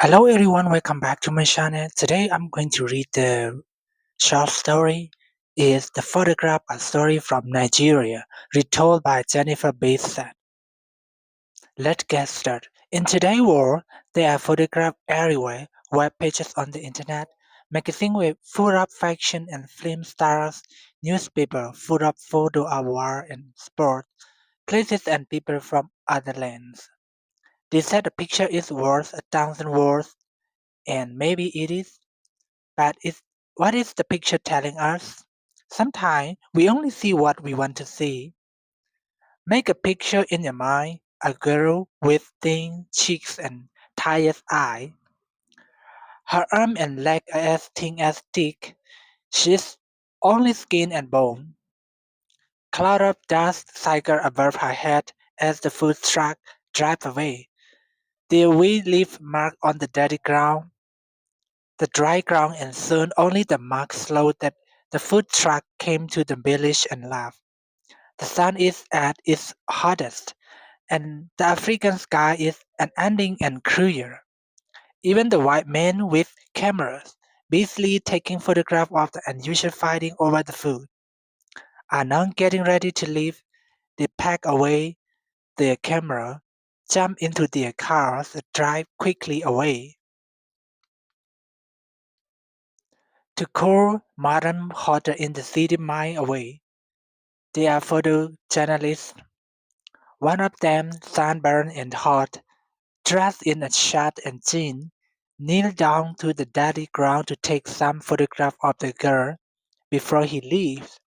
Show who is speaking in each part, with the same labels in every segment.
Speaker 1: Hello everyone, welcome back to my channel. Today I'm going to read the short story. Is The Photograph, a story from Nigeria, retold by Jennifer Bassett. Let's get started. In today's world, there are photographs everywhere, web pages on the internet, magazines with full of fashion and film stars, newspapers full of photo of war and sport, places and people from other lands. They said a picture is worth 1,000 words, and maybe it is. But what is the picture telling us? Sometimes we only see what we want to see. Make a picture in your mind, a girl with thin cheeks and tired eyes. Her arm and leg are as thin as stick. She's only skin and bone. Cloud of dust cycle above her head as the food truck drives away. The wee leaf mark on the dirty ground, the dry ground, and soon only the mark showed that the food truck came to the village and laughed. The sun is at its hottest, and the African sky is unending and cruel. Even the white men with cameras, busily taking photographs of the unusual fighting over the food, are now getting ready to leave. They pack away their camera, jump into their cars, and drive quickly away to cool modern hotel in the city mile away. They are photojournalists. One of them, sunburned and hot, dressed in a shirt and jeans, kneeled down to the dirty ground to take some photograph of the girl before he leaves.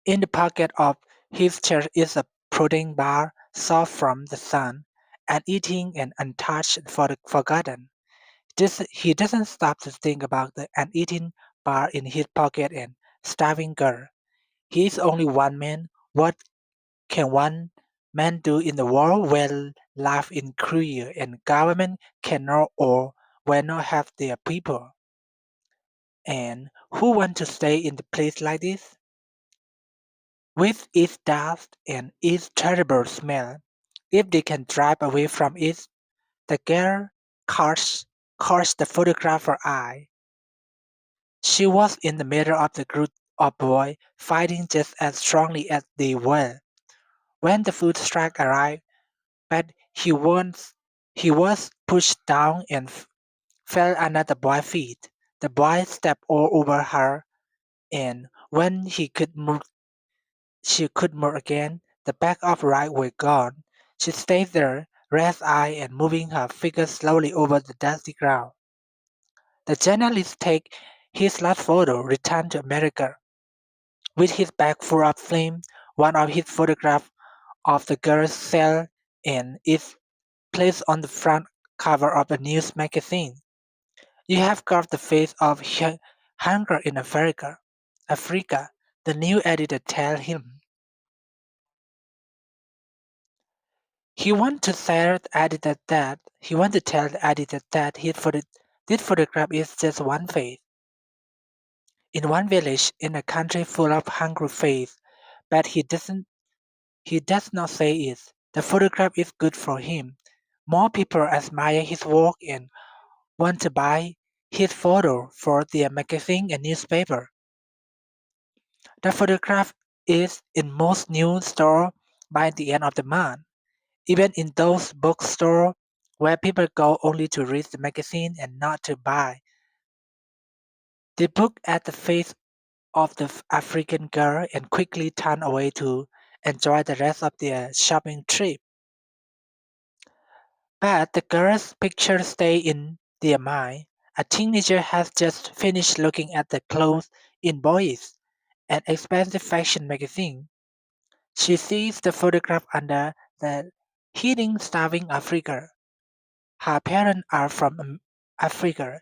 Speaker 1: In the pocket of his shirt is a protein bar, soft from the sun, uneaten and untouched and forgotten. He doesn't stop to think about the uneaten bar in his pocket and starving girl. He is only one man. What can one man do in the world where life is cruel and government cannot or will not help their people? And who want to stay in a place like this? With its dust and its terrible smell, if they can drive away from it, the girl caught the photographer eye. She was in the middle of the group of boys fighting just as strongly as they were. When the food truck arrived, but he was pushed down and fell under the boy's feet. The boy stepped all over her, and when she could move again. The back of her eyes were gone. She stayed there, red-eyed and moving her figure slowly over the dusty ground. The journalist take his last photo, returned to America. With his bag full of film, one of his photographs of the girl's cell and is placed on the front cover of a news magazine. You have got the face of hunger in Africa. Africa, the new editor tell him. He want to tell the editor that he want to tell the editor that this photograph is just one face in one village in a country full of hungry face, but he does not say it. The photograph is good for him. More people admire his work and want to buy his photo for their magazine and newspaper. The photograph is in most news stores by the end of the month, even in those bookstores where people go only to read the magazine and not to buy. They look at the face of the African girl and quickly turn away to enjoy the rest of their shopping trip. But the girl's picture stays in their mind. A teenager has just finished looking at the clothes in Boys, an expensive fashion magazine. She sees the photograph under the heading Starving Africa. Her parents are from Africa.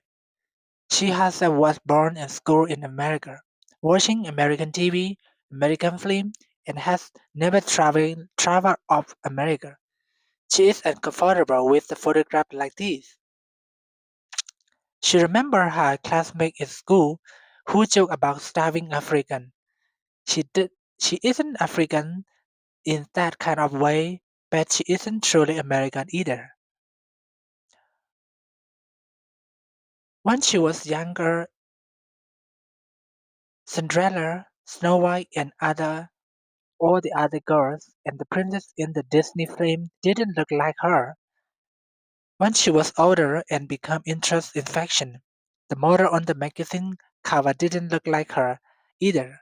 Speaker 1: She herself was born and schooled in America, watching American TV, American film, and has never traveled off America. She is uncomfortable with the photograph like this. She remembers her classmate at school who joked about starving African. She did she isn't African in that kind of way, but she isn't truly American either. When she was younger, Cinderella, Snow White, and all the other girls and the princess in the Disney film didn't look like her. When she was older and became interested in fashion, the model on the magazine cover didn't look like her either.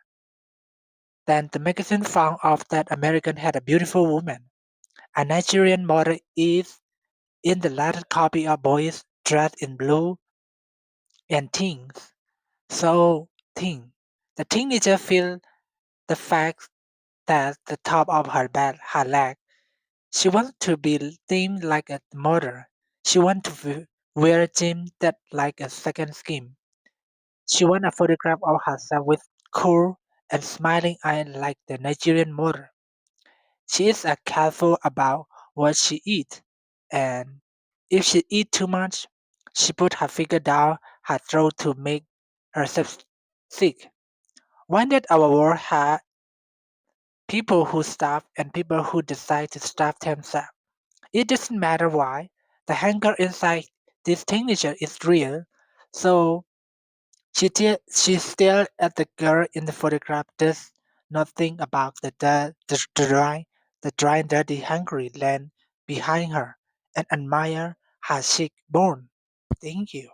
Speaker 1: Then the magazine found out that American had a beautiful woman. A Nigerian model is in the latter copy of boys dressed in blue and things. So thing. The teenager feel the fact that the top of her leg. She wants to be thin like a model. She wants to wear jeans that like a second skin. She wants a photograph of herself with cool and smiling eyes like the Nigerian model. She is careful about what she eats, and if she eats too much, she put her finger down her throat to make herself sick. Why did our world have people who starve and people who decide to starve themselves? It doesn't matter why. The hunger inside this teenager is real. So she stared at the girl in the photograph, does not think about the dry, dirty, hungry land behind her, and admire her chic bone. Thank you.